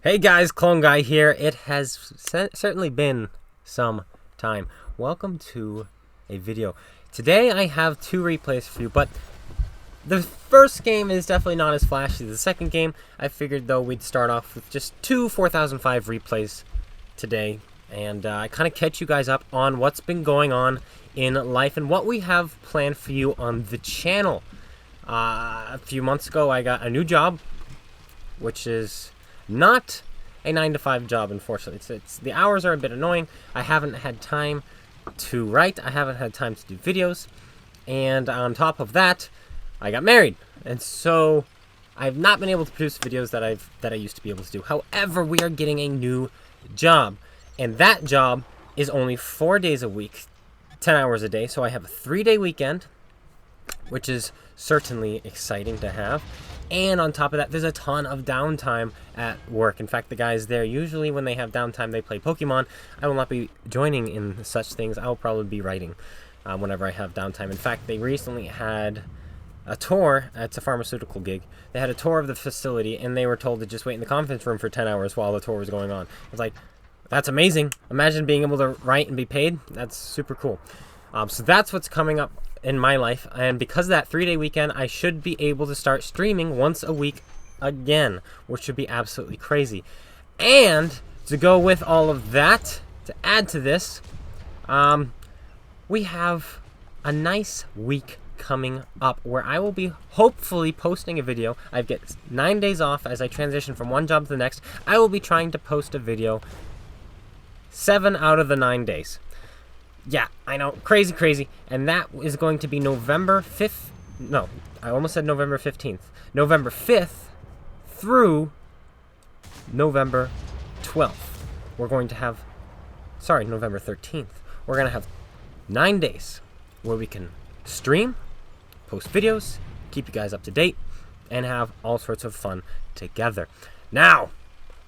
Hey guys, Clone Guy here. It has certainly been some time. Welcome to a video. Today I have two replays for you, but the first game is definitely not as flashy as the second game. I figured though we'd start off with just two 4005 replays today, and I kind of catch you guys up on what's been going on in life and what we have planned for you on the channel. A few months ago I got a new job, which is not a 9-to-5 job, unfortunately. It's the hours are a bit annoying. I haven't had time to write. I haven't had time to do videos. And on top of that, I got married. And so I've not been able to produce videos that I used to be able to do. However, we are getting a new job. And that job is only 4 days a week, 10 hours a day. So I have a 3-day weekend, which is certainly exciting to have. And on top of that, there's a ton of downtime at work. In fact, the guys there, usually when they have downtime, they play Pokemon. I will not be joining in such things. I will probably be writing whenever I have downtime. In fact, they recently had a tour. It's a pharmaceutical gig. They had a tour of the facility, and they were told to just wait in the conference room for 10 hours while the tour was going on. It's like, that's amazing. Imagine being able to write and be paid. That's super cool. So that's what's coming up in my life, and because of that 3-day weekend, I should be able to start streaming once a week again, which should be absolutely crazy. And to go with all of that, to add to this, we have a nice week coming up where I will be hopefully posting a video. I get 9 days off as I transition from one job to the next. I will be trying to post a video 7 out of the 9 days. Yeah, I know, crazy, and that is going to be November 5th, no, I almost said November 15th, November 5th through November 12th. We're going to have, November 13th. We're going to have 9 days where we can stream, post videos, keep you guys up to date, and have all sorts of fun together. Now,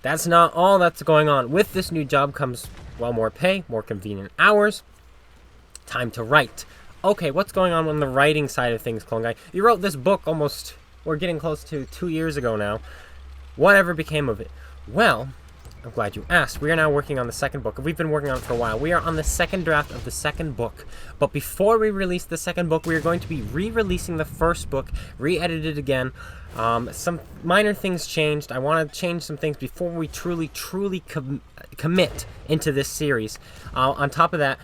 that's not all that's going on. With this new job comes, well, more pay, more convenient hours, time to write. Okay, what's going on the writing side of things, Clone Guy? You wrote this book we're getting close to 2 years ago now. Whatever became of it? Well, I'm glad you asked. We are now working on the second book. We've been working on it for a while. We are on the second draft of the second book. But before we release the second book, we are going to be re-releasing the first book, re-edited again. Some minor things changed. I want to change some things before we truly commit into this series. On top of that,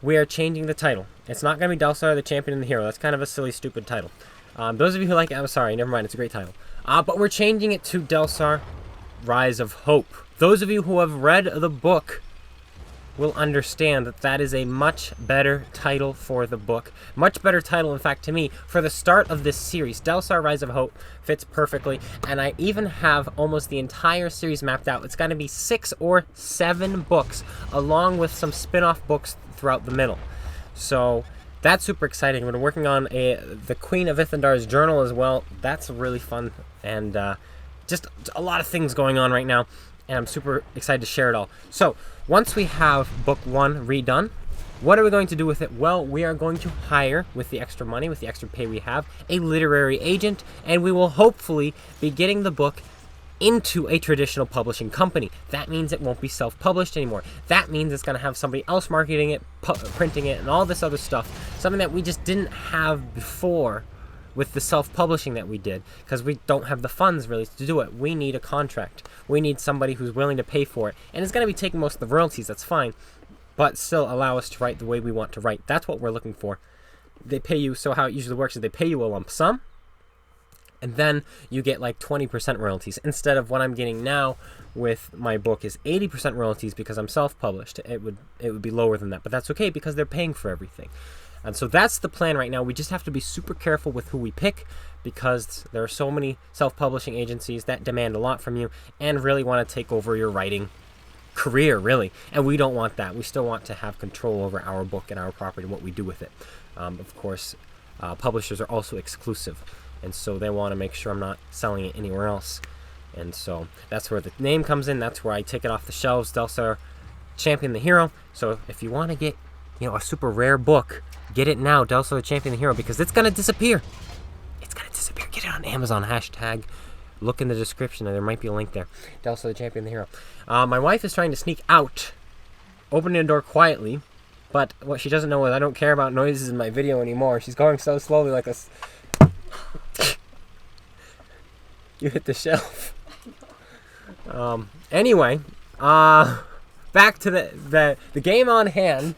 we are changing the title. It's not going to be Delsar, the Champion and the Hero. That's kind of a silly, stupid title. Those of you who like it, I'm sorry, never mind. It's a great title. But we're changing it to Delsar, Rise of Hope. Those of you who have read the book will understand that that is a much better title for the book. Much better title, in fact, to me, for the start of this series. Delsar, Rise of Hope fits perfectly, and I even have almost the entire series mapped out. It's going to be 6 or 7 books, along with some spin-off books throughout the middle. So that's super exciting. We're working on the Queen of Ithandar's journal as well. That's really fun, and just a lot of things going on right now, and I'm super excited to share it all. So once we have book 1 redone, what are we going to do with it? Well, we are going to hire, with the extra money, with the extra pay we have, a literary agent, and we will hopefully be getting the book into a traditional publishing company. That means it won't be self-published anymore. That means it's going to have somebody else marketing it, printing it, and all this other stuff. Something that we just didn't have before with the self-publishing that we did, because we don't have the funds really to do it. We need a contract. We need somebody who's willing to pay for it, and it's going to be taking most of the royalties. That's fine, but still allow us to write the way we want to write. That's what we're looking for. They pay you, so how it usually works is they pay you a lump sum, and then you get like 20% royalties instead of what I'm getting now with my book is 80% royalties because I'm self-published. It would be lower than that, but that's okay because they're paying for everything. And so that's the plan right now. We just have to be super careful with who we pick because there are so many self-publishing agencies that demand a lot from you and really want to take over your writing career, really. And we don't want that. We still want to have control over our book and our property, what we do with it. Of course, publishers are also exclusive, and so they want to make sure I'm not selling it anywhere else. And so that's where the name comes in. That's where I take it off the shelves. Delsar, Champion the Hero. So if you want to get, a super rare book, get it now, Delsar, the Champion the Hero, because it's going to disappear. It's going to disappear. Get it on Amazon, hashtag look in the description. There might be a link there. Delso the Champion, the Hero. My wife is trying to sneak out, opening the door quietly. But what she doesn't know is I don't care about noises in my video anymore. She's going so slowly like this. You hit the shelf. Anyway, back to the game on hand.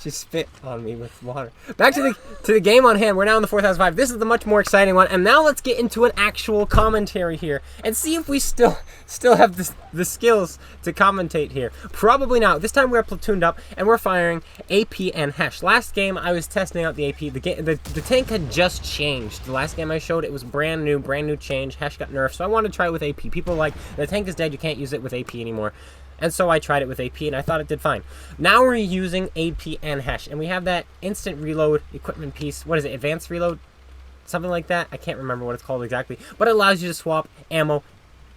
She spit on me with water. Back to the game on hand. We're now in the 4005. This is the much more exciting one. And now let's get into an actual commentary here and see if we still have the skills to commentate here. Probably not. This time we're platooned up and we're firing AP and Hesh. Last game I was testing out the AP. The tank had just changed. The last game I showed it was brand new change. Hesh got nerfed, so I wanted to try it with AP. People were like, the tank is dead. You can't use it with AP anymore. And so I tried it with AP, and I thought it did fine. Now we're using AP and Hesh, and we have that instant reload equipment piece. What is it, advanced reload? Something like that? I can't remember what it's called exactly. But it allows you to swap ammo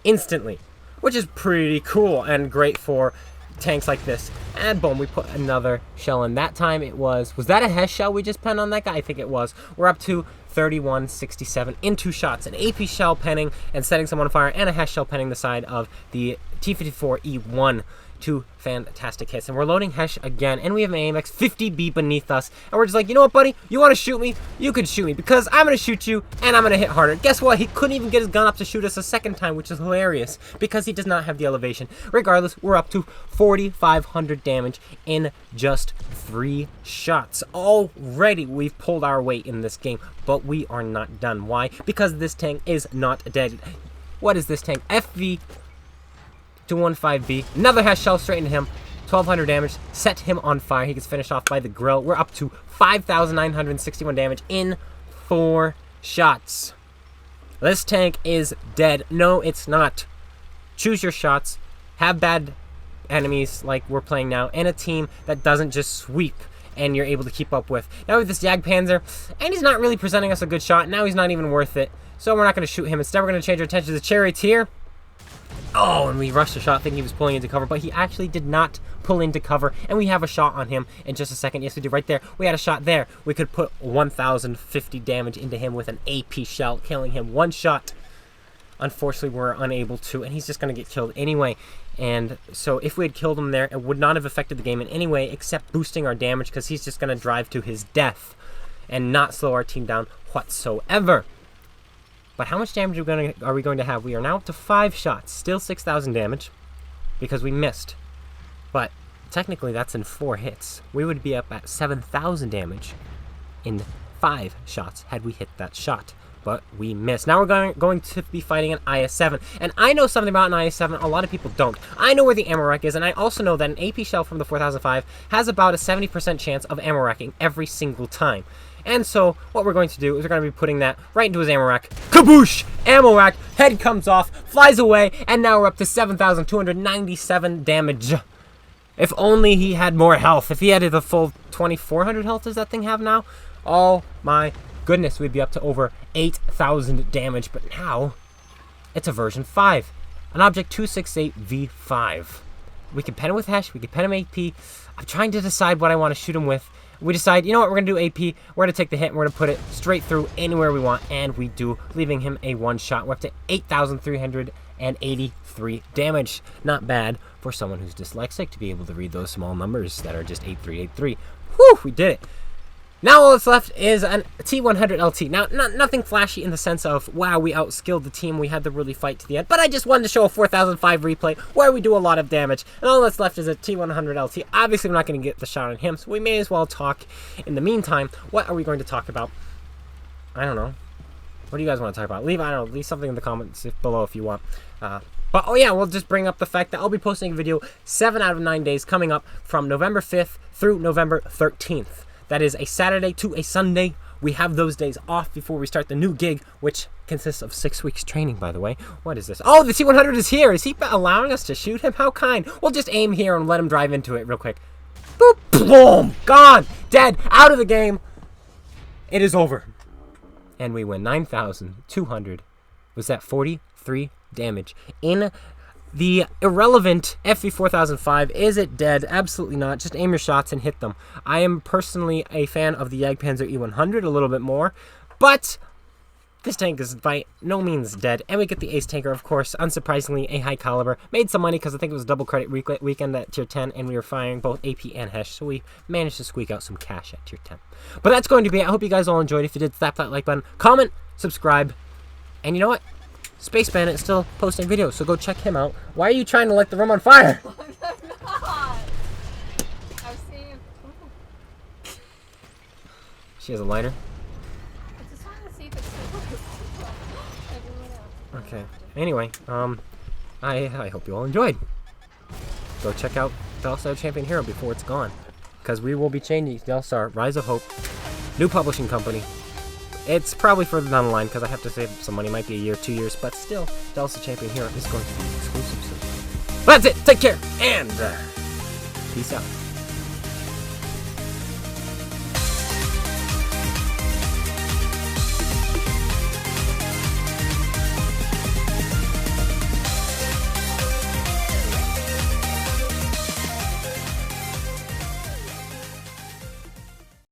instantly, which is pretty cool and great for tanks like this. And boom, we put another shell in. That time it was that a Hesh shell we just penned on that guy? I think it was. We're up to 3167 in 2 shots. An AP shell penning and setting someone on fire, and a Hesh shell penning the side of the T-54E1. 2 fantastic hits. And we're loading Hesh again, and we have an AMX 50B beneath us. And we're just like, you know what, buddy? You want to shoot me? You can shoot me, because I'm going to shoot you, and I'm going to hit harder. Guess what? He couldn't even get his gun up to shoot us a second time, which is hilarious, because he does not have the elevation. Regardless, we're up to 4,500 damage in just 3 shots. Already, we've pulled our weight in this game, but we are not done. Why? Because this tank is not dead. What is this tank? FV4005 Another Hesh shell straight into him. 1,200 damage. Set him on fire. He gets finished off by the grill. We're up to 5,961 damage in 4 shots. This tank is dead. No, it's not. Choose your shots. Have bad enemies like we're playing now, and a team that doesn't just sweep and you're able to keep up with. Now we have this Jagdpanzer, and he's not really presenting us a good shot. Now he's not even worth it. So we're not going to shoot him. Instead, we're going to change our attention to the Charioteer. Oh, and we rushed the shot thinking he was pulling into cover, but he actually did not pull into cover, and we have a shot on him in just a second. Yes, we do. Right there. We had a shot there. We could put 1,050 damage into him with an AP shell, killing him 1 shot. Unfortunately, we're unable to, and he's just going to get killed anyway. And so if we had killed him there, it would not have affected the game in any way except boosting our damage, because he's just going to drive to his death and not slow our team down whatsoever. But how much damage are we going to have? We are now up to 5 shots. Still 6,000 damage because we missed. But technically that's in 4 hits. We would be up at 7,000 damage in 5 shots had we hit that shot. But we missed. Now we're going to be fighting an IS-7. And I know something about an IS-7. A lot of people don't. I know where the ammo rack is. And I also know that an AP shell from the 4005 has about a 70% chance of ammo racking every single time. And so, what we're going to do is we're going to be putting that right into his ammo rack. Kaboosh! Ammo rack, head comes off, flies away, and now we're up to 7,297 damage. If only he had more health. If he had the full 2,400 health does that thing have now? Oh my goodness, we'd be up to over 8,000 damage. But now, it's a version 5. An Object 268V5. We can pen him with Hesh, we can pen him AP. I'm trying to decide what I want to shoot him with. We decide, you know what, we're going to do AP, we're going to take the hit, and we're going to put it straight through anywhere we want, and we do, leaving him a 1 shot. We're up to 8,383 damage. Not bad for someone who's dyslexic to be able to read those small numbers that are just 8383. Whew, we did it. Now all that's left is a T100 LT. Now, nothing flashy in the sense of, wow, we outskilled the team, we had to really fight to the end, but I just wanted to show a 4005 replay where we do a lot of damage, and all that's left is a T100 LT. Obviously, we're not going to get the shot on him, so we may as well talk. In the meantime, what are we going to talk about? I don't know. What do you guys want to talk about? Leave something in the comments below if you want. But, oh yeah, we'll just bring up the fact that I'll be posting a video 7 out of 9 days coming up from November 5th through November 13th. That is a Saturday to a Sunday. We have those days off before we start the new gig, which consists of 6 weeks training, by the way. What is this? Oh, the T100 is here. Is he allowing us to shoot him? How kind. We'll just aim here and let him drive into it real quick. Boop, boom, gone, dead, out of the game. It is over. And we win 9,200. Was that 43 damage in the irrelevant FV4005. Is it dead? Absolutely not. Just aim your shots and hit them. I am personally a fan of the Jagdpanzer E100 a little bit more, but this tank is by no means dead. And we get the Ace Tanker, of course, unsurprisingly, a high caliber. Made some money because I think it was double credit weekend at tier 10, and we were firing both AP and Hesh, so we managed to squeak out some cash at tier 10. But that's going to be it. I hope you guys all enjoyed. If you did, slap that like button, comment, subscribe, and you know what? SpaceBANDIT is still posting videos, so go check him out. Why are you trying to light the room on fire? I'm not. I've seen. She has a lighter. I just wanted to see if it's still works. Okay. Anyway, I hope you all enjoyed. Go check out the All-Star Champion Hero before it's gone, because we will be changing the All-Star Rise of Hope, new publishing company. It's probably further down the line because I have to save some money. Might be a year, 2 years, but still, the All-Star Champion Hero is going to be exclusive soon. That's it. Take care and peace out.